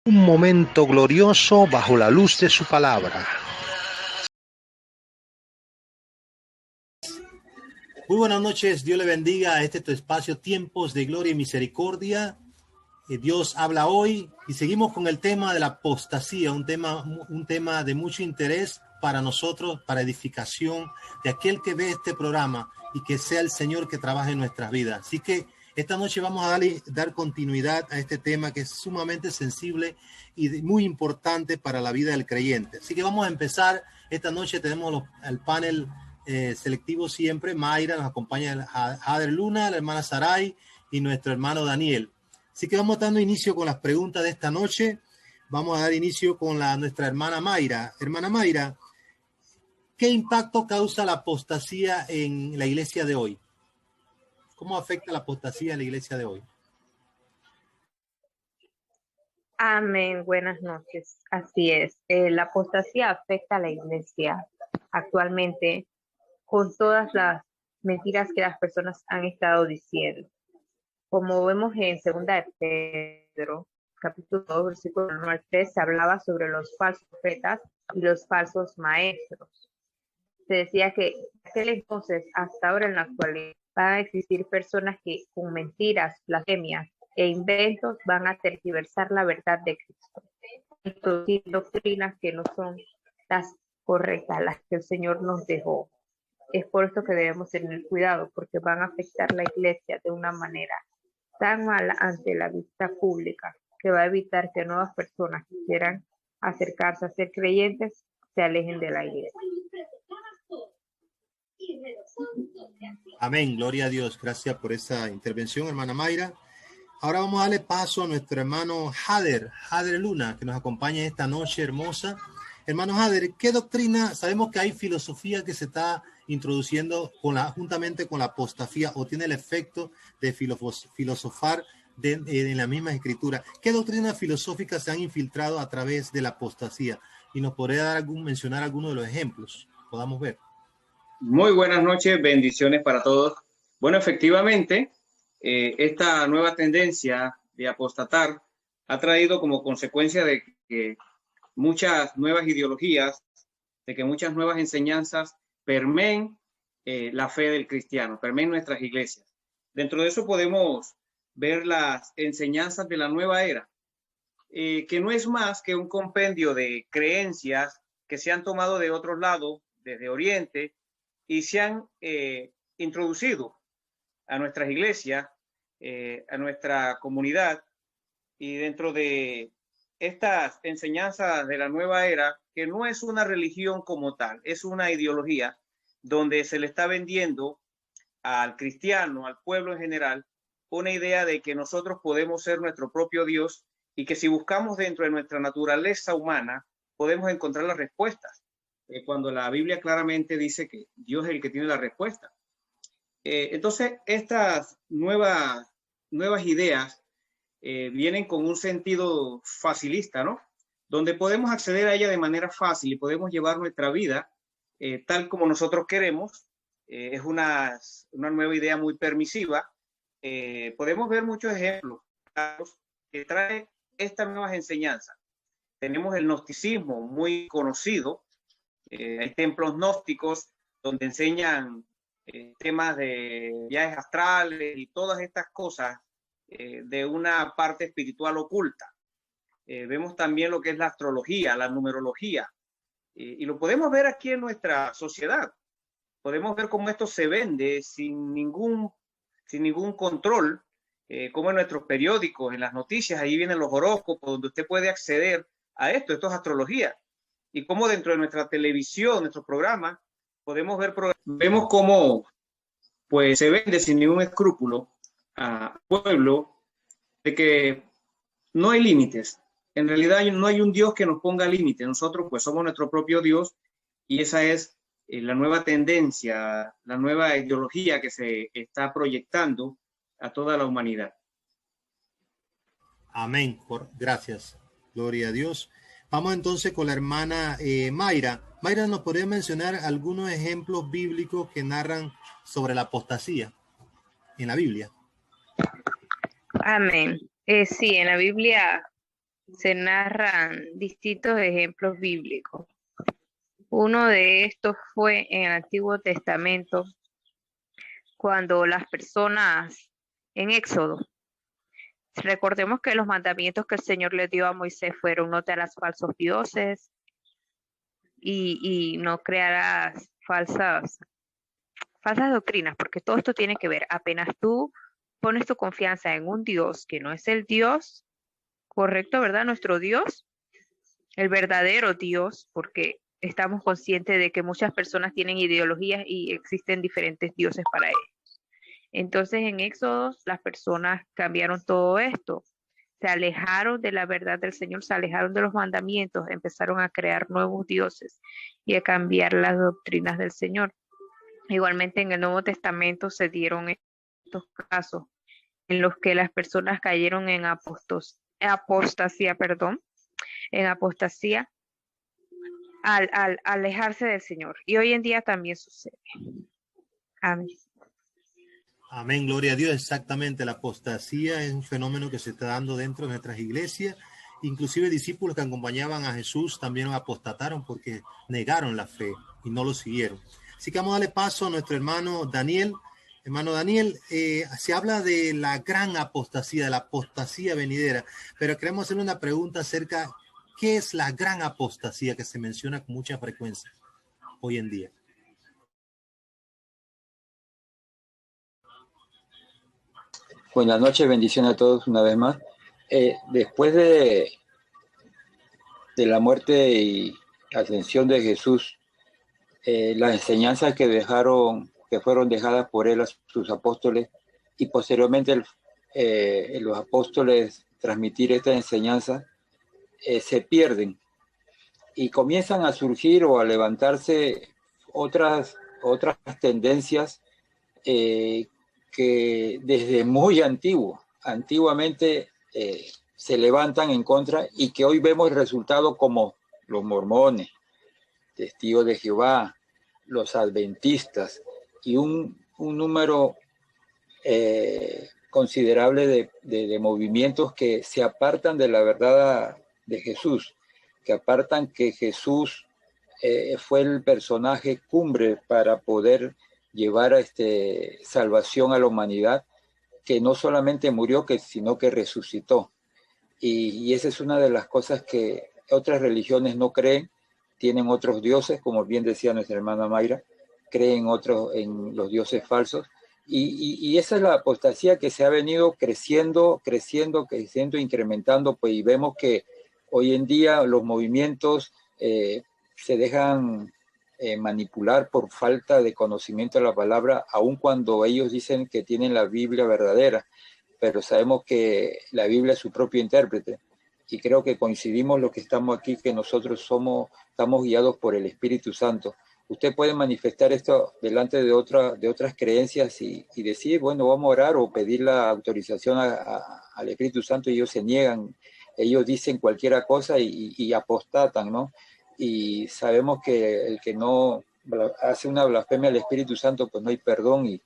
Un momento glorioso bajo la luz de su palabra. Muy buenas noches, Dios le bendiga a tu espacio, Tiempos de Gloria y Misericordia. Dios habla hoy y seguimos con el tema de la apostasía, un tema de mucho interés para nosotros, para edificación de aquel que ve este programa y que sea el Señor que trabaje en nuestras vidas. Así que esta noche vamos a dar continuidad a este tema que es sumamente sensible y muy importante para la vida del creyente. Así que vamos a empezar. Esta noche tenemos el panel selectivo siempre. Mayra, nos acompaña Jader Luna, la hermana Saray y nuestro hermano Daniel. Así que vamos dando inicio con las preguntas de esta noche. Vamos a dar inicio con nuestra hermana Mayra. Hermana Mayra, ¿qué impacto causa la apostasía en la iglesia de hoy? ¿Cómo afecta la apostasía en la iglesia de hoy? Amén, buenas noches. Así es, la apostasía afecta a la iglesia actualmente con todas las mentiras que las personas han estado diciendo. Como vemos en 2 de Pedro, capítulo 2, versículo 1 al 3, se hablaba sobre los falsos profetas y los falsos maestros. Se decía que aquel entonces, hasta ahora en la actualidad, van a existir personas que con mentiras, blasfemias e inventos van a tergiversar la verdad de Cristo, introducir doctrinas que no son las correctas, las que el Señor nos dejó. Es por esto que debemos tener cuidado, porque van a afectar la iglesia de una manera tan mala ante la vista pública que va a evitar que nuevas personas que quieran acercarse a ser creyentes se alejen de la iglesia. Amén, gloria a Dios. Gracias por esa intervención, hermana Mayra. Ahora vamos a darle paso a nuestro hermano Jader Luna, que nos acompaña esta noche hermosa. Hermano Jader, ¿qué doctrina? Sabemos que hay filosofía que se está introduciendo juntamente con la apostasía o tiene el efecto de filosofar en la misma escritura. ¿Qué doctrinas filosóficas se han infiltrado a través de la apostasía? Y nos podría mencionar algunos de los ejemplos. Podamos ver. Muy buenas noches, bendiciones para todos. Bueno, efectivamente, esta nueva tendencia de apostatar ha traído como consecuencia de que muchas nuevas ideologías, de que muchas nuevas enseñanzas permeen la fe del cristiano, permeen nuestras iglesias. Dentro de eso podemos ver las enseñanzas de la nueva era, que no es más que un compendio de creencias que se han tomado de otros lados, desde Oriente, y se han introducido a nuestras iglesias, a nuestra comunidad, y dentro de estas enseñanzas de la nueva era, que no es una religión como tal, es una ideología donde se le está vendiendo al cristiano, al pueblo en general, una idea de que nosotros podemos ser nuestro propio Dios y que si buscamos dentro de nuestra naturaleza humana, podemos encontrar las respuestas. Cuando la Biblia claramente dice que Dios es el que tiene la respuesta. Entonces, estas nuevas ideas vienen con un sentido facilista, ¿no? Donde podemos acceder a ella de manera fácil y podemos llevar nuestra vida tal como nosotros queremos. Es una nueva idea muy permisiva. Podemos ver muchos ejemplos que trae estas nuevas enseñanzas. Tenemos el gnosticismo muy conocido. Hay templos gnósticos donde enseñan temas de viajes astrales y todas estas cosas de una parte espiritual oculta. Vemos también lo que es la astrología, la numerología, y lo podemos ver aquí en nuestra sociedad. Podemos ver cómo esto se vende sin ningún control, como en nuestros periódicos, en las noticias, ahí vienen los horóscopos, donde usted puede acceder a esto es astrología. Y cómo dentro de nuestra televisión, nuestros programas, vemos cómo pues se vende sin ningún escrúpulo al pueblo de que no hay límites. En realidad no hay un Dios que nos ponga límites. Nosotros pues somos nuestro propio Dios y esa es la nueva tendencia, la nueva ideología que se está proyectando a toda la humanidad. Amén. Gracias. Gloria a Dios. Vamos entonces con la hermana Mayra. Mayra, ¿nos podría mencionar algunos ejemplos bíblicos que narran sobre la apostasía en la Biblia? Amén. Sí, en la Biblia se narran distintos ejemplos bíblicos. Uno de estos fue en el Antiguo Testamento, cuando las personas en Éxodo, recordemos que los mandamientos que el Señor le dio a Moisés fueron: no te harás falsos dioses y no crearás falsas doctrinas, porque todo esto tiene que ver, apenas tú pones tu confianza en un Dios que no es el Dios correcto, ¿verdad? Nuestro Dios, el verdadero Dios, porque estamos conscientes de que muchas personas tienen ideologías y existen diferentes dioses para ellos. Entonces en Éxodo las personas cambiaron todo esto, se alejaron de la verdad del Señor, se alejaron de los mandamientos, empezaron a crear nuevos dioses y a cambiar las doctrinas del Señor. Igualmente en el Nuevo Testamento se dieron estos casos en los que las personas cayeron en apostasía al alejarse del Señor. Y hoy en día también sucede. Amén. Amén, gloria a Dios. Exactamente, la apostasía es un fenómeno que se está dando dentro de nuestras iglesias. Inclusive discípulos que acompañaban a Jesús también apostataron porque negaron la fe y no lo siguieron. Así que vamos a darle paso a nuestro hermano Daniel. Hermano Daniel, se habla de la gran apostasía, de la apostasía venidera, pero queremos hacerle una pregunta acerca, ¿qué es la gran apostasía que se menciona con mucha frecuencia hoy en día? Buenas noches, bendiciones a todos una vez más. Después de la muerte y ascensión de Jesús, las enseñanzas que fueron dejadas por él a sus apóstoles, y posteriormente los apóstoles transmitir esta enseñanza, se pierden y comienzan a surgir o a levantarse otras tendencias que desde muy antiguamente se levantan en contra, y que hoy vemos el resultado, como los mormones, testigos de Jehová, los adventistas y un número considerable de movimientos que se apartan de la verdad de Jesús, que apartan que Jesús fue el personaje cumbre para poder llevar salvación a la humanidad, que no solamente murió, sino que resucitó. Y esa es una de las cosas que otras religiones no creen. Tienen otros dioses, como bien decía nuestra hermana Mayra, creen en los dioses falsos. Y esa es la apostasía que se ha venido creciendo, incrementando, pues, y vemos que hoy en día los movimientos se dejan manipular por falta de conocimiento de la palabra, aun cuando ellos dicen que tienen la Biblia verdadera, pero sabemos que la Biblia es su propio intérprete, y creo que coincidimos los que estamos aquí, que nosotros estamos guiados por el Espíritu Santo. Usted puede manifestar esto delante de otras creencias y decir, bueno, vamos a orar o pedir la autorización al Espíritu Santo, y ellos se niegan, ellos dicen cualquier cosa y apostatan, ¿no? Y sabemos que el que no hace una blasfemia al Espíritu Santo, pues no hay perdón, y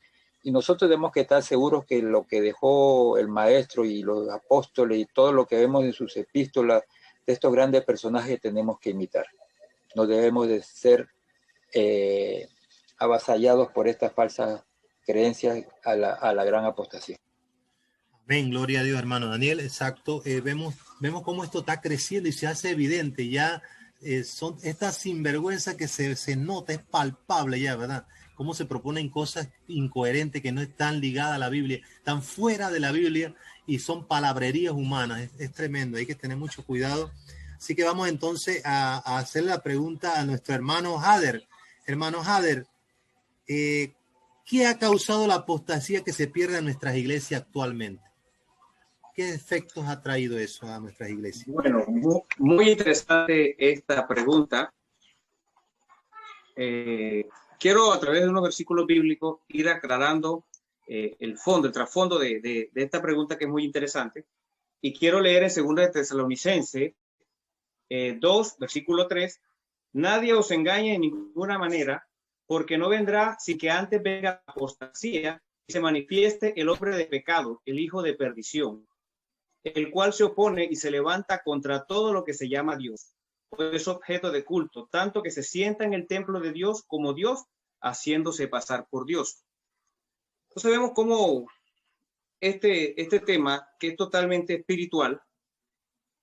nosotros tenemos que estar seguros que lo que dejó el Maestro y los apóstoles y todo lo que vemos en sus epístolas de estos grandes personajes tenemos que imitar. No debemos de ser avasallados por estas falsas creencias a la gran apostasía. Amén, gloria a Dios, hermano Daniel. Exacto, vemos cómo esto está creciendo y se hace evidente ya. Son estas sinvergüenzas que se nota, es palpable ya, ¿verdad? Cómo se proponen cosas incoherentes que no están ligadas a la Biblia, están fuera de la Biblia y son palabrerías humanas. Es tremendo, hay que tener mucho cuidado. Así que vamos entonces a hacer la pregunta a nuestro hermano Hader. Hermano Hader, ¿qué ha causado la apostasía que se pierde en nuestras iglesias actualmente? ¿Qué efectos ha traído eso a nuestras iglesias? Bueno, muy interesante esta pregunta. Quiero, a través de unos versículos bíblicos, ir aclarando el trasfondo de esta pregunta, que es muy interesante. Y quiero leer en 2 de Tesalonicenses 2, versículo 3. Nadie os engañe en ninguna manera, porque no vendrá sin que antes venga la apostasía y se manifieste el hombre de pecado, el hijo de perdición, el cual se opone y se levanta contra todo lo que se llama Dios, o es objeto de culto, tanto que se sienta en el templo de Dios como Dios, haciéndose pasar por Dios. Entonces vemos cómo este tema, que es totalmente espiritual,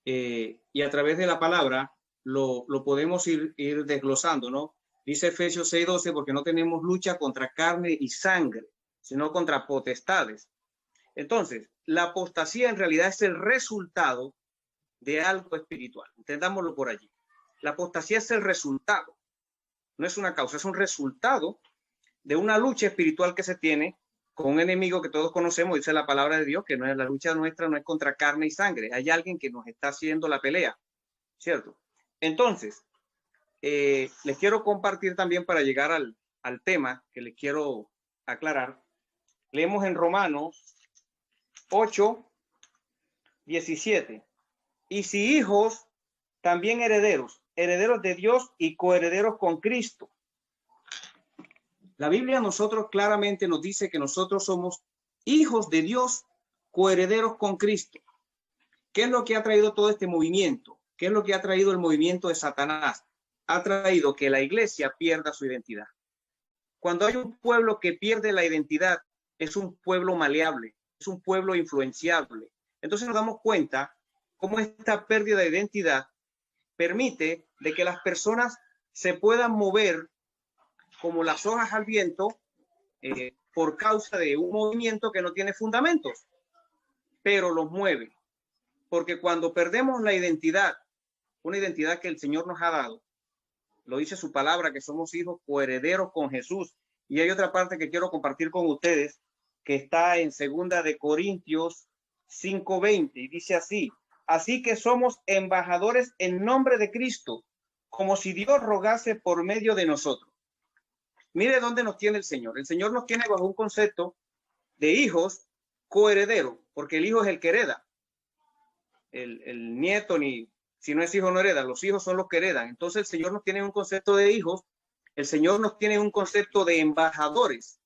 y a través de la palabra lo podemos ir desglosando, ¿no? Dice Efesios 6:12, porque no tenemos lucha contra carne y sangre, sino contra potestades. Entonces, la apostasía en realidad es el resultado de algo espiritual. Entendámoslo por allí. La apostasía es el resultado, no es una causa, es un resultado de una lucha espiritual que se tiene con un enemigo que todos conocemos. Dice la palabra de Dios que no es la lucha nuestra, no es contra carne y sangre. Hay alguien que nos está haciendo la pelea, ¿cierto? Entonces, les quiero compartir también para llegar al tema que les quiero aclarar. Leemos en Romanos 8:17. Y si hijos, también herederos, herederos de Dios y coherederos con Cristo. La Biblia a nosotros claramente nos dice que nosotros somos hijos de Dios, coherederos con Cristo. ¿Qué es lo que ha traído todo este movimiento? ¿Qué es lo que ha traído el movimiento de Satanás? Ha traído que la iglesia pierda su identidad. Cuando hay un pueblo que pierde la identidad, es un pueblo maleable, es un pueblo influenciable. Entonces nos damos cuenta cómo esta pérdida de identidad permite de que las personas se puedan mover como las hojas al viento por causa de un movimiento que no tiene fundamentos, pero los mueve. Porque cuando perdemos la identidad, una identidad que el Señor nos ha dado, lo dice su palabra, que somos hijos coherederos con Jesús. Y hay otra parte que quiero compartir con ustedes, que está en 2 de Corintios 5:20, y dice así: así que somos embajadores en nombre de Cristo, como si Dios rogase por medio de nosotros. Mire dónde nos tiene el Señor. El Señor nos tiene bajo un concepto de hijos coherederos, porque el hijo es el que hereda. El nieto, si no es hijo, no hereda. Los hijos son los que heredan. Entonces el Señor nos tiene un concepto de hijos. El Señor nos tiene un concepto de embajadores.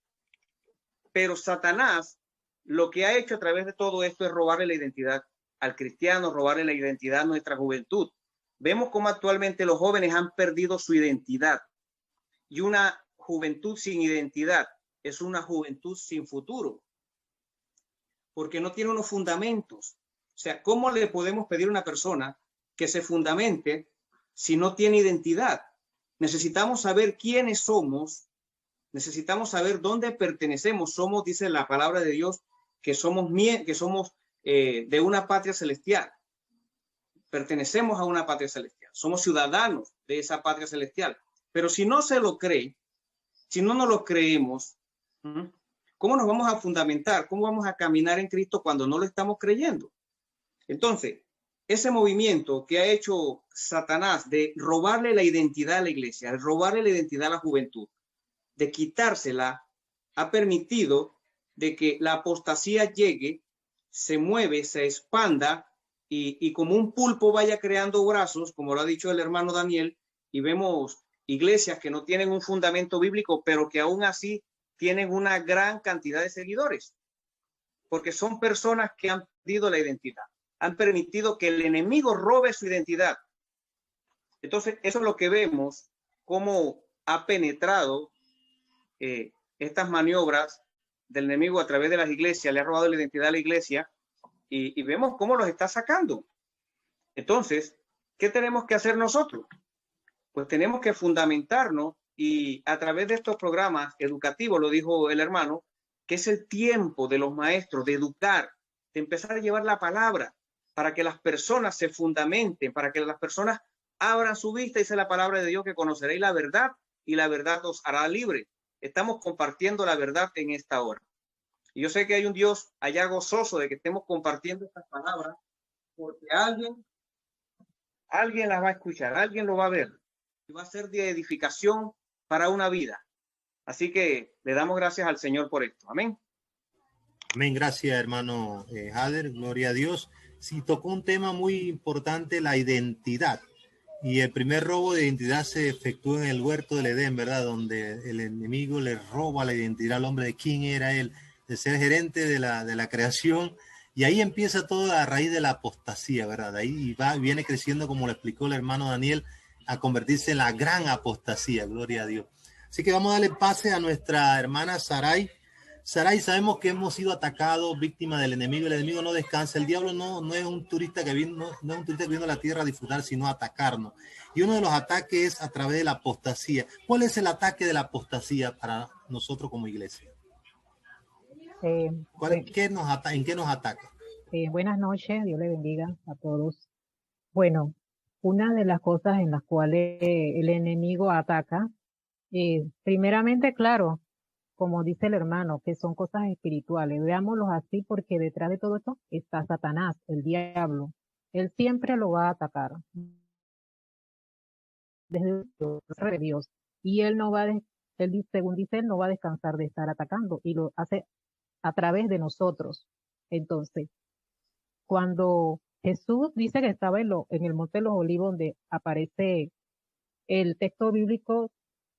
Pero Satanás lo que ha hecho a través de todo esto es robarle la identidad al cristiano, robarle la identidad a nuestra juventud. Vemos cómo actualmente los jóvenes han perdido su identidad. Y una juventud sin identidad es una juventud sin futuro, porque no tiene unos fundamentos. O sea, ¿cómo le podemos pedir a una persona que se fundamente si no tiene identidad? Necesitamos saber quiénes somos, necesitamos saber dónde pertenecemos. Somos, dice la palabra de Dios, que somos de una patria celestial. Pertenecemos a una patria celestial. Somos ciudadanos de esa patria celestial. Pero si no se lo cree, si no nos lo creemos, ¿cómo nos vamos a fundamentar? ¿Cómo vamos a caminar en Cristo cuando no lo estamos creyendo? Entonces, ese movimiento que ha hecho Satanás de robarle la identidad a la iglesia, de robarle la identidad a la juventud, de quitársela, ha permitido de que la apostasía llegue, se mueve, se expanda y como un pulpo vaya creando brazos, como lo ha dicho el hermano Daniel, y vemos iglesias que no tienen un fundamento bíblico, pero que aún así tienen una gran cantidad de seguidores, porque son personas que han perdido la identidad, han permitido que el enemigo robe su identidad. Entonces, eso es lo que vemos, cómo ha penetrado estas maniobras del enemigo a través de las iglesias, le ha robado la identidad a la iglesia, y vemos cómo los está sacando. Entonces, ¿qué tenemos que hacer nosotros? Pues tenemos que fundamentarnos, y a través de estos programas educativos, lo dijo el hermano, que es el tiempo de los maestros de educar, de empezar a llevar la palabra para que las personas se fundamenten, para que las personas abran su vista. Dice la palabra de Dios que conoceréis la verdad y la verdad os hará libre. Estamos compartiendo la verdad en esta hora. Y yo sé que hay un Dios allá gozoso de que estemos compartiendo estas palabras, porque alguien las va a escuchar, alguien lo va a ver y va a ser de edificación para una vida. Así que le damos gracias al Señor por esto. Amén. Amén. Gracias, hermano Hader. Gloria a Dios. Sí, tocó un tema muy importante, la identidad. Y el primer robo de identidad se efectuó en el huerto del Edén, ¿verdad? Donde el enemigo le roba la identidad al hombre de quién era él, de ser gerente de la creación, Y ahí empieza todo a raíz de la apostasía, ¿verdad? De ahí viene creciendo, como lo explicó el hermano Daniel, a convertirse en la gran apostasía, gloria a Dios. Así que vamos a darle pase a nuestra hermana Saray. Saray, sabemos que hemos sido atacados, víctimas del enemigo. El enemigo no descansa. El diablo no es un turista que vino, no es un turista que vino a la tierra a disfrutar, sino a atacarnos. Y uno de los ataques es a través de la apostasía. ¿Cuál es el ataque de la apostasía para nosotros como iglesia? ¿En qué nos ataca? Buenas noches, Dios le bendiga a todos. Bueno, una de las cosas en las cuales el enemigo ataca, primeramente, claro, como dice el hermano, que son cosas espirituales. Veámoslos así porque detrás de todo esto está Satanás, el diablo. Él siempre lo va a atacar desde Dios. Y él no va, según dice, él no va a descansar de estar atacando y lo hace a través de nosotros. Entonces, cuando Jesús dice que estaba en el Monte de los Olivos, donde aparece el texto bíblico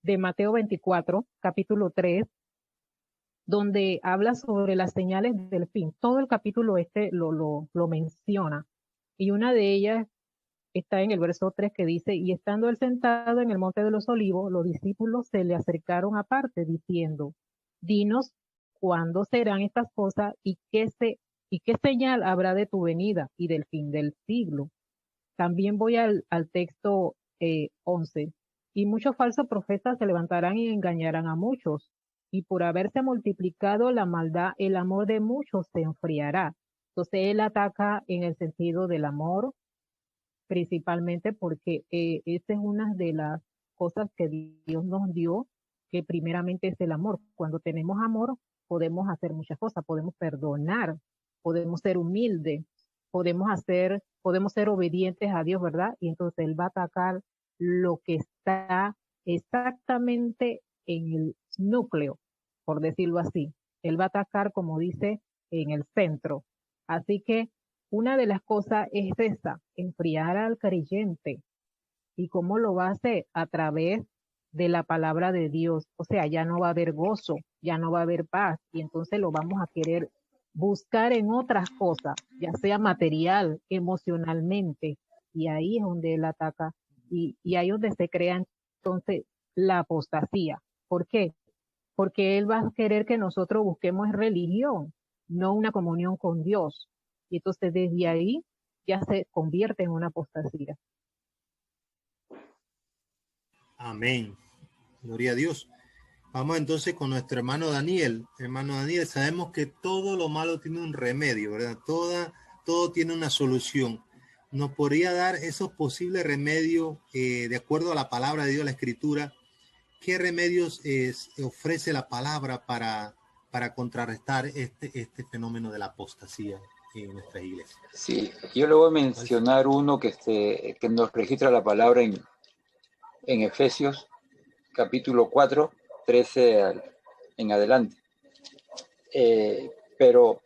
de Mateo 24, capítulo 3, donde habla sobre las señales del fin. Todo el capítulo lo menciona. Y una de ellas está en el verso 3 que dice, y estando él sentado en el Monte de los Olivos, los discípulos se le acercaron aparte diciendo, dinos cuándo serán estas cosas y qué señal habrá de tu venida y del fin del siglo. También voy al texto 11. Y muchos falsos profetas se levantarán y engañarán a muchos. Y por haberse multiplicado la maldad, el amor de muchos se enfriará. Entonces él ataca en el sentido del amor, principalmente porque esa es una de las cosas que Dios nos dio, que primeramente es el amor. Cuando tenemos amor, podemos hacer muchas cosas, podemos perdonar, podemos ser humildes, podemos ser obedientes a Dios, ¿verdad? Y entonces él va a atacar lo que está exactamente en el núcleo, por decirlo así. Él va a atacar, como dice, en el centro. Así que una de las cosas es esa, enfriar al creyente. ¿Y cómo lo va a hacer? A través de la palabra de Dios. O sea, ya no va a haber gozo, ya no va a haber paz, y entonces lo vamos a querer buscar en otras cosas, ya sea material, emocionalmente, y ahí es donde él ataca, y ahí es donde se crea entonces la apostasía. ¿Por qué? Porque él va a querer que nosotros busquemos religión, no una comunión con Dios, y entonces desde ahí ya se convierte en una apostasía. Amén. Gloria a Dios. Vamos entonces con nuestro hermano Daniel. Hermano Daniel, sabemos que todo lo malo tiene un remedio, ¿verdad? Todo tiene una solución. ¿Nos podría dar esos posibles remedios de acuerdo a la palabra de Dios, la Escritura? ¿Qué remedios ofrece la palabra para contrarrestar este fenómeno de la apostasía en nuestras iglesias? Sí, yo le voy a mencionar uno que nos registra la palabra en Efesios, capítulo 4, 13 en adelante. Pero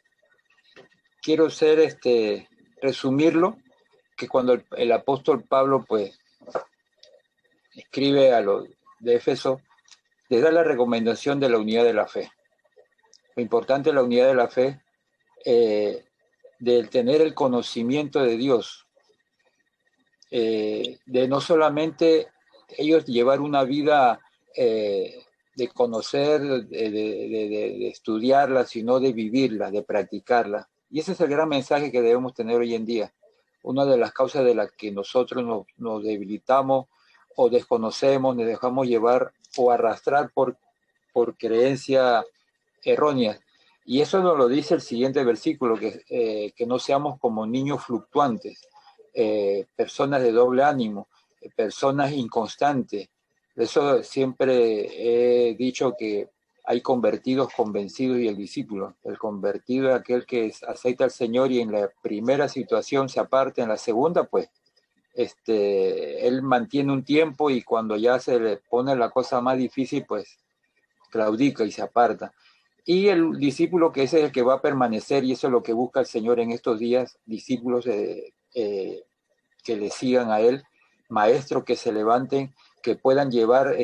quiero resumirlo, que cuando el apóstol Pablo pues escribe a los de Éfeso, les da la recomendación de la unidad de la fe. Lo importante es la unidad de la fe, del tener el conocimiento de Dios, de no solamente ellos llevar una vida de conocer, de estudiarla, sino de vivirla, de practicarla. Y ese es el gran mensaje que debemos tener hoy en día. Una de las causas de las que nosotros nos debilitamos o desconocemos, nos dejamos llevar o arrastrar por creencias erróneas. Y eso nos lo dice el siguiente versículo, que no seamos como niños fluctuantes, personas de doble ánimo, personas inconstantes. Eso siempre he dicho, que hay convertidos, convencidos y el discípulo. El convertido es aquel que aceita al Señor y en la primera situación se aparta, en la segunda pues él mantiene un tiempo, y cuando ya se le pone la cosa más difícil pues claudica y se aparta. Y el discípulo, que ese es el que va a permanecer, y eso es lo que busca el Señor en estos días, discípulos que le sigan a él, maestros que se levanten, que puedan llevar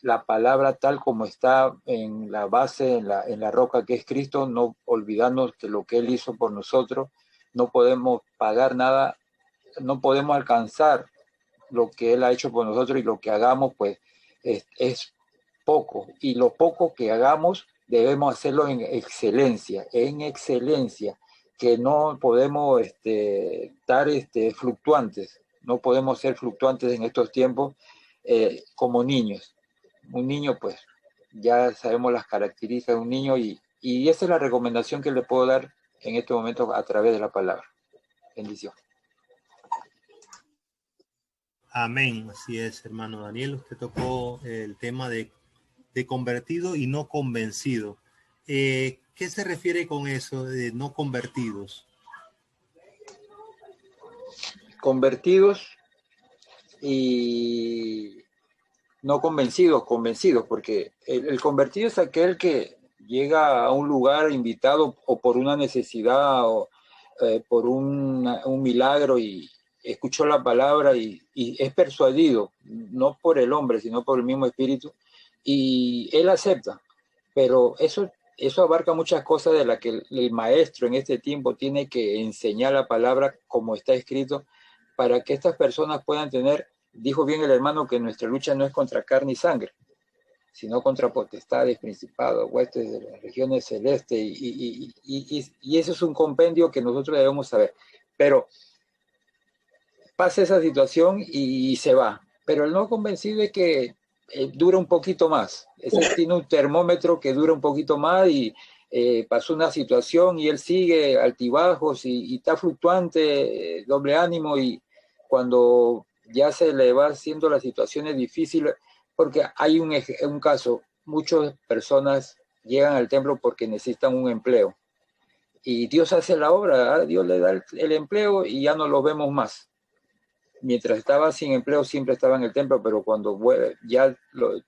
la palabra tal como está en la base, en la roca que es Cristo, no olvidarnos de lo que Él hizo por nosotros. No podemos pagar nada, no podemos alcanzar lo que Él ha hecho por nosotros, y lo que hagamos pues es poco, y lo poco que hagamos debemos hacerlo en excelencia, que no podemos estar fluctuantes, no podemos ser fluctuantes en estos tiempos como niños. Un niño pues ya sabemos las características de un niño, y esa es la recomendación que le puedo dar en este momento a través de la palabra. Bendición. Amén, así es, hermano Daniel. Usted tocó el tema de convertido y no convencido. ¿Qué se refiere con eso de no convertidos? Convertidos y no convencidos, porque el convertido es aquel que llega a un lugar invitado o por una necesidad o por un milagro, y escuchó la palabra y es persuadido, no por el hombre, sino por el mismo espíritu, y él acepta. Pero eso abarca muchas cosas de las que el maestro en este tiempo tiene que enseñar la palabra como está escrito, para que estas personas puedan tener, dijo bien el hermano, que nuestra lucha no es contra carne y sangre, sino contra potestades, principados, huestes de las regiones celestes, y eso es un compendio que nosotros debemos saber. Pero pasa esa situación y se va. Pero el no convencido es que dura un poquito más. Ese tiene un termómetro que dura un poquito más, y pasó una situación y él sigue altibajos y está fluctuante, doble ánimo, y cuando ya se le va haciendo las situaciones difíciles, porque hay un caso, muchas personas llegan al templo porque necesitan un empleo, y Dios hace la obra, Dios le da el empleo y ya no lo vemos más. Mientras estaba sin empleo siempre estaba en el templo, pero cuando ya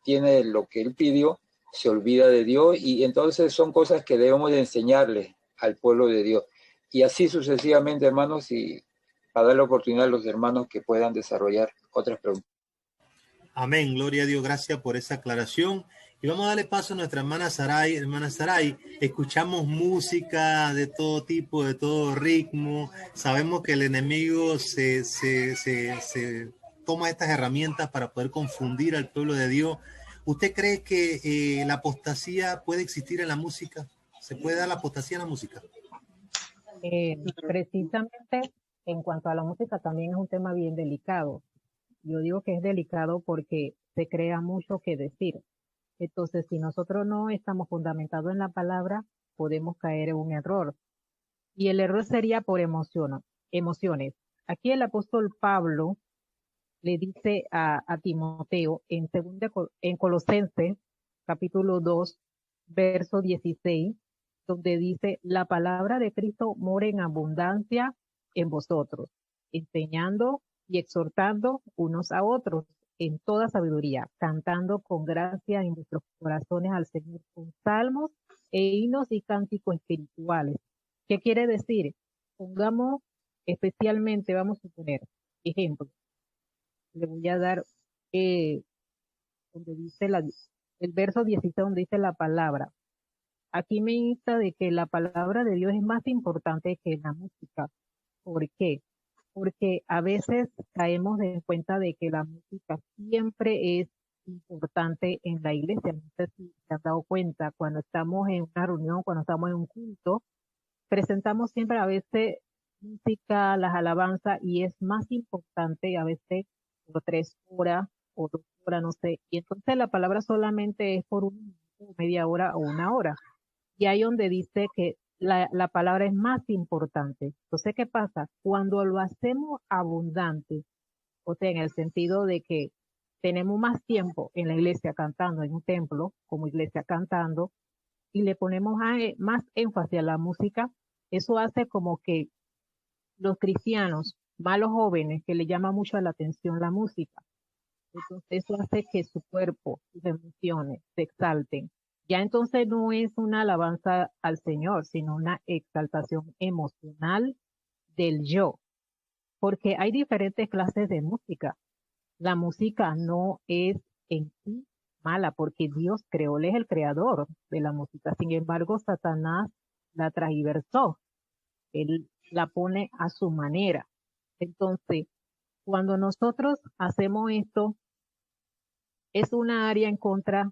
tiene lo que él pidió, se olvida de Dios, y entonces son cosas que debemos de enseñarle al pueblo de Dios. Y así sucesivamente, hermanos, y para dar la oportunidad a los hermanos que puedan desarrollar otras preguntas. Amén, gloria a Dios, gracias por esa aclaración. Y vamos a darle paso a nuestra hermana Saray. Hermana Saray, escuchamos música de todo tipo, de todo ritmo. Sabemos que el enemigo se toma estas herramientas para poder confundir al pueblo de Dios. ¿Usted cree que la apostasía puede existir en la música? ¿Se puede dar la apostasía en la música? Precisamente en cuanto a la música también es un tema bien delicado. Yo digo que es delicado porque se crea mucho que decir. Entonces, si nosotros no estamos fundamentados en la palabra, podemos caer en un error. Y el error sería por emociones. Aquí el apóstol Pablo le dice a Timoteo en Colosenses, capítulo 2, verso 16, donde dice, la palabra de Cristo mora en abundancia en vosotros, enseñando y exhortando unos a otros en toda sabiduría, cantando con gracia en vuestros corazones al Señor con salmos e himnos y cánticos espirituales. ¿Qué quiere decir? Pongamos especialmente, vamos a poner ejemplo. Le voy a dar donde dice el verso 16, donde dice la palabra. Aquí me insta de que la palabra de Dios es más importante que la música. ¿Por qué? Porque a veces caemos en cuenta de que la música siempre es importante en la iglesia. No sé si se han dado cuenta, cuando estamos en una reunión, cuando estamos en un culto, presentamos siempre a veces música, las alabanzas, y es más importante a veces por 3 horas o 2 horas, no sé. Y entonces la palabra solamente es por un minuto, media hora o 1 hora. Y ahí donde dice que la palabra es más importante. Entonces, ¿qué pasa? Cuando lo hacemos abundante, o sea, en el sentido de que tenemos más tiempo en la iglesia cantando, en un templo, como iglesia cantando, y le ponemos más énfasis a la música, eso hace como que los cristianos, más los jóvenes, que le llama mucho la atención la música, entonces eso hace que su cuerpo, sus emociones se exalten. Ya entonces no es una alabanza al Señor, sino una exaltación emocional del yo. porque hay diferentes clases de música. La música no es en sí mala, porque Dios creó, Él es el creador de la música. Sin embargo, Satanás la transversó, Él la pone a su manera. Entonces, cuando nosotros hacemos esto, es una área en contra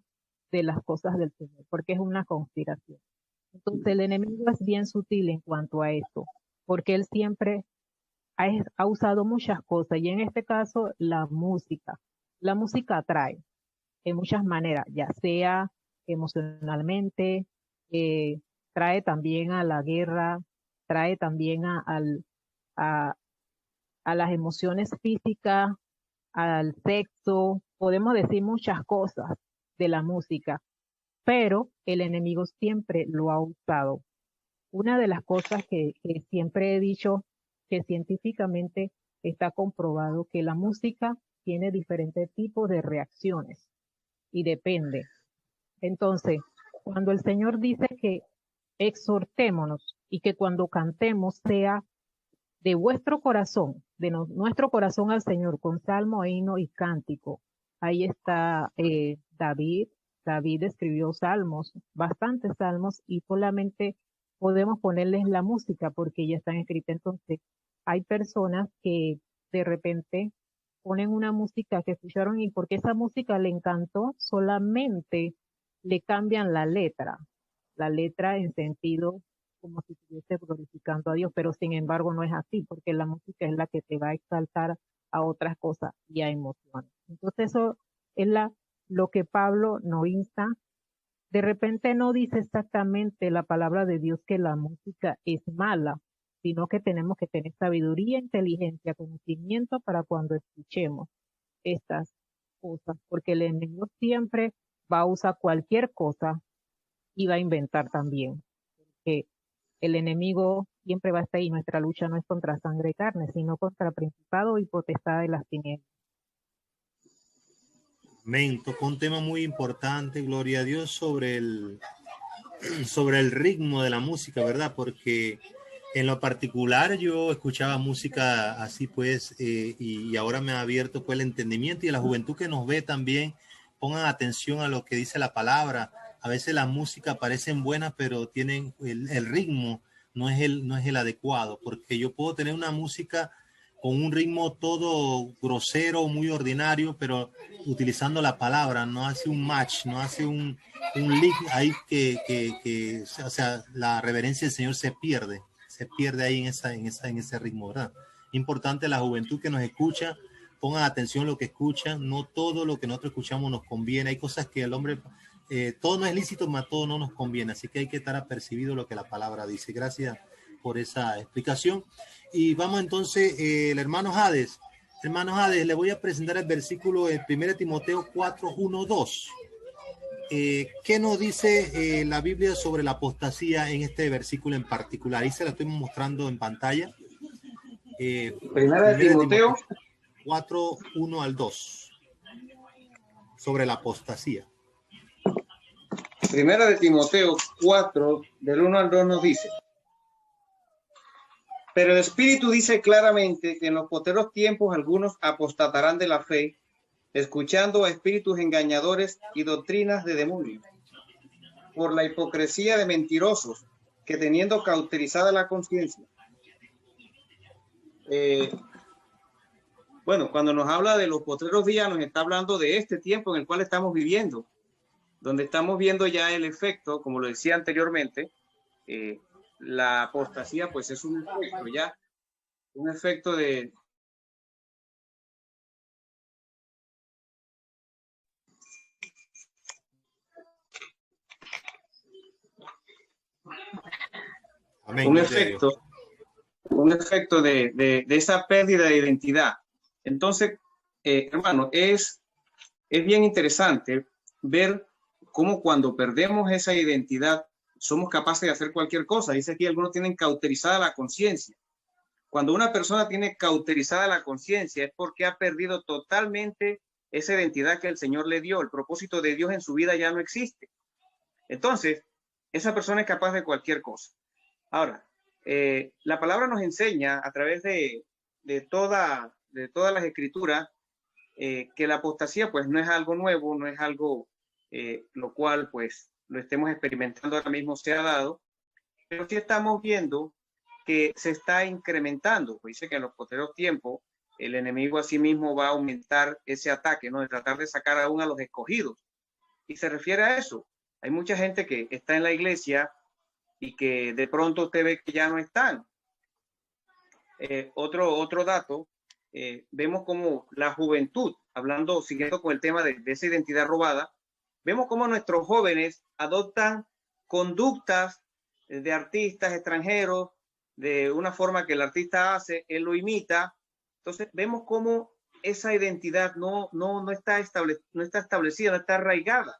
de las cosas del Señor, porque es una conspiración. Entonces, el enemigo es bien sutil en cuanto a esto, porque él siempre ha usado muchas cosas, y en este caso, la música. La música atrae en muchas maneras, ya sea emocionalmente, trae también a la guerra, trae también a, a las emociones físicas, al sexo, podemos decir muchas cosas de la música, pero el enemigo siempre lo ha usado. Una de las cosas que siempre he dicho, que científicamente está comprobado que la música tiene diferentes tipos de reacciones y depende. Entonces, cuando el Señor dice que exhortémonos y que cuando cantemos sea de vuestro corazón, de nuestro corazón al Señor, con salmo, himno y cántico. Ahí está David. David escribió salmos, bastantes salmos, y solamente podemos ponerles la música porque ya están escritas. Entonces, hay personas que de repente ponen una música que escucharon y porque esa música le encantó, solamente le cambian la letra en sentido como si estuviese glorificando a Dios, pero sin embargo no es así, porque la música es la que te va a exaltar a otras cosas y a emociones. Entonces eso es lo que Pablo nos insta. De repente no dice exactamente la palabra de Dios que la música es mala, sino que tenemos que tener sabiduría, inteligencia, conocimiento para cuando escuchemos estas cosas, porque el enemigo siempre va a usar cualquier cosa y va a inventar también. Porque el enemigo siempre va a estar ahí. Nuestra lucha no es contra sangre y carne, sino contra principado y potestad de las tinieblas. Amén. Tocó un tema muy importante, gloria a Dios, sobre el ritmo de la música, ¿verdad? Porque en lo particular yo escuchaba música así pues, y ahora me ha abierto pues el entendimiento, y la juventud que nos ve también, pongan atención a lo que dice la palabra. A veces las músicas parecen buenas, pero tienen el ritmo no es el adecuado, porque yo puedo tener una música con un ritmo todo grosero, muy ordinario, pero utilizando la palabra, no hace un match, no hace un link ahí que, o sea, la reverencia del Señor se pierde ahí en ese ritmo, ¿verdad? Importante la juventud que nos escucha, pongan atención a lo que escuchan, no todo lo que nosotros escuchamos nos conviene, hay cosas que el hombre, todo no es lícito, mas todo no nos conviene, así que hay que estar apercibido lo que la palabra dice. Gracias por esa explicación. Y vamos entonces, el hermano Hades, le voy a presentar el versículo de 1 Timoteo 4, 1, 2. ¿Qué nos dice la Biblia sobre la apostasía en este versículo en particular? Ahí se la estoy mostrando en pantalla. Primera de Timoteo 4, 1 al 2. Sobre la apostasía. Primera de Timoteo 4, del 1 al 2 nos dice: pero el Espíritu dice claramente que en los posteros tiempos algunos apostatarán de la fe, escuchando a espíritus engañadores y doctrinas de demonios, por la hipocresía de mentirosos, que teniendo cauterizada la conciencia. Bueno, cuando nos habla de los postreros días, nos está hablando de este tiempo en el cual estamos viviendo, donde estamos viendo ya el efecto, como lo decía anteriormente, la apostasía pues es un efecto ya, un efecto de... Amén. Un efecto de esa pérdida de identidad. Entonces, hermano, es bien interesante ver cómo cuando perdemos esa identidad somos capaces de hacer cualquier cosa. Dice aquí, algunos tienen cauterizada la conciencia. Cuando una persona tiene cauterizada la conciencia es porque ha perdido totalmente esa identidad que el Señor le dio. El propósito de Dios en su vida ya no existe. Entonces, esa persona es capaz de cualquier cosa. Ahora, la palabra nos enseña a través de todas las escrituras, que la apostasía pues no es algo nuevo, no es algo lo cual pues lo estemos experimentando ahora mismo, se ha dado, pero sí estamos viendo que se está incrementando. Pues dice que en los posteriores tiempos el enemigo asimismo va a aumentar ese ataque, ¿no? De tratar de sacar aún a los escogidos. Y se refiere a eso. Hay mucha gente que está en la iglesia y que de pronto usted ve que ya no están. Otro dato, vemos como la juventud, siguiendo con el tema de esa identidad robada, vemos como nuestros jóvenes adoptan conductas de artistas extranjeros, de una forma que el artista hace, él lo imita. Entonces vemos cómo esa identidad no está establecida, no está arraigada.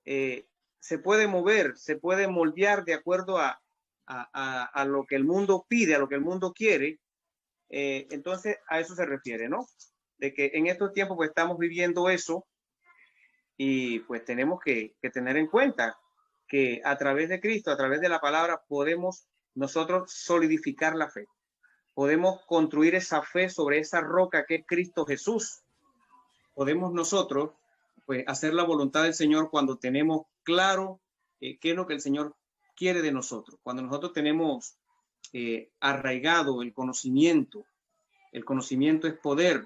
Se puede mover, se puede moldear de acuerdo a lo que el mundo pide, a lo que el mundo quiere. Entonces a eso se refiere, ¿no? De que en estos tiempos pues estamos viviendo eso, y pues tenemos que tener en cuenta que a través de Cristo, a través de la palabra, podemos nosotros solidificar la fe. Podemos construir esa fe sobre esa roca que es Cristo Jesús. Podemos nosotros pues hacer la voluntad del Señor cuando tenemos claro qué es lo que el Señor quiere de nosotros. Cuando nosotros tenemos arraigado el conocimiento. El conocimiento es poder.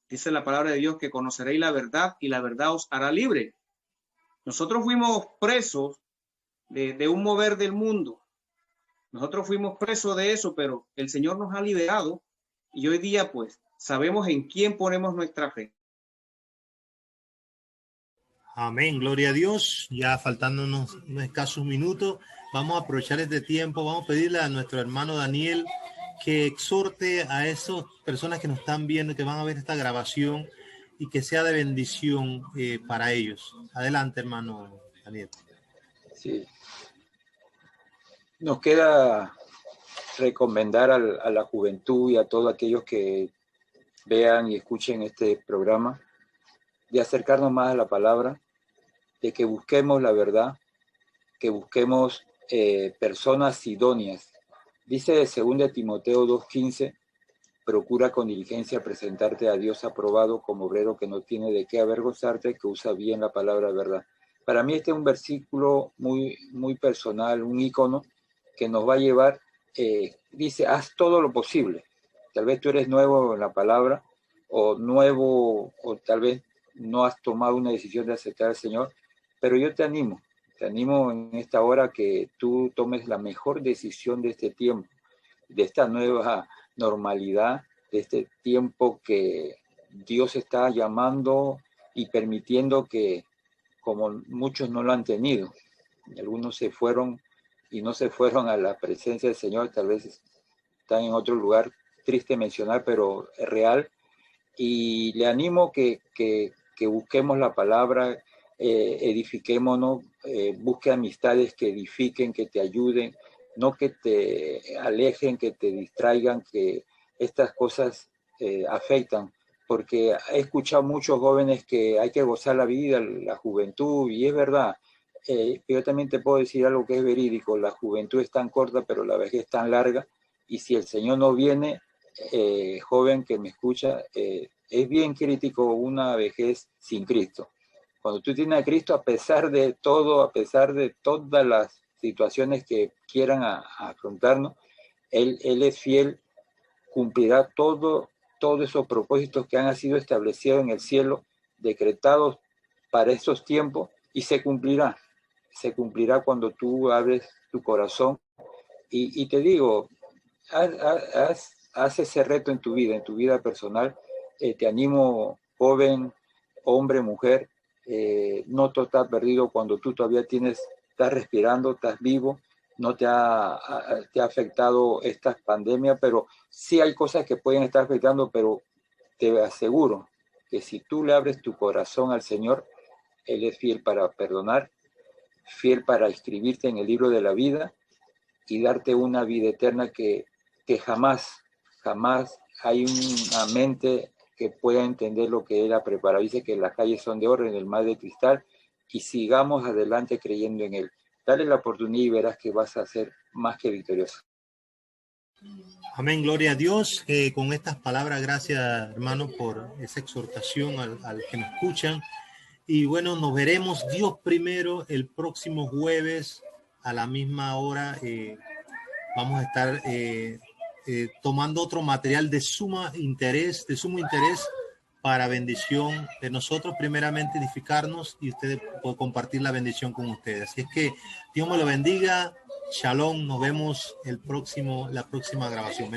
Dice la palabra de Dios que conoceréis la verdad y la verdad os hará libre. Nosotros fuimos presos de un mover del mundo. Nosotros fuimos presos de eso, pero el Señor nos ha liberado y hoy día pues sabemos en quién ponemos nuestra fe. Amén, gloria a Dios. Ya faltándonos unos escasos minutos, vamos a aprovechar este tiempo, vamos a pedirle a nuestro hermano Daniel que exhorte a esas personas que nos están viendo, que van a ver esta grabación, y que sea de bendición para ellos. Adelante, hermano Daniel. Sí. Nos queda recomendar a la juventud y a todos aquellos que vean y escuchen este programa, de acercarnos más a la palabra, de que busquemos la verdad, que busquemos personas idóneas. Dice de 2 Timoteo 2:15, procura con diligencia presentarte a Dios aprobado como obrero que no tiene de qué avergonzarte, que usa bien la palabra verdad. Para mí este es un versículo muy, muy personal, un ícono que nos va a llevar, dice, haz todo lo posible. Tal vez tú eres nuevo en la palabra, o tal vez no has tomado una decisión de aceptar al Señor, pero yo te animo en esta hora que tú tomes la mejor decisión de este tiempo, de esta nueva normalidad, de este tiempo que Dios está llamando y permitiendo que, como muchos no lo han tenido, algunos se fueron y no se fueron a la presencia del Señor, tal vez están en otro lugar, triste mencionar, pero es real, y le animo que busquemos la palabra, edifiquémonos, busque amistades que edifiquen, que te ayuden, no que te alejen, que te distraigan, que estas cosas afectan, porque he escuchado muchos jóvenes que hay que gozar la vida, la juventud, y es verdad. Yo también te puedo decir algo que es verídico: la juventud es tan corta, pero la vejez es tan larga, y si el Señor no viene, joven que me escucha, es bien crítico una vejez sin Cristo. Cuando tú tienes a Cristo, a pesar de todo, a pesar de todas las situaciones que quieran afrontarnos, Él es fiel, cumplirá todos esos propósitos que han sido establecidos en el cielo, decretados para estos tiempos, y se cumplirá cuando tú abres tu corazón. Y te digo, haz ese reto en tu vida personal. Te animo, joven, hombre, mujer, no todo está perdido cuando tú todavía estás respirando, estás vivo. No te ha afectado esta pandemia, pero sí hay cosas que pueden estar afectando, pero te aseguro que si tú le abres tu corazón al Señor, Él es fiel para perdonar, fiel para escribirte en el libro de la vida y darte una vida eterna que jamás hay una mente que pueda entender lo que Él ha preparado. Dice que las calles son de oro, en el mar de cristal, y sigamos adelante creyendo en Él. Dale la oportunidad y verás que vas a ser más que victorioso. Amén, gloria a Dios. Con estas palabras, gracias hermano por esa exhortación al que nos escuchan. Y bueno, nos veremos Dios primero el próximo jueves a la misma hora. Vamos a estar tomando otro material de sumo interés para bendición de nosotros, primeramente edificarnos y ustedes pueden compartir la bendición con ustedes. Así es que Dios me lo bendiga. Shalom, nos vemos la próxima grabación.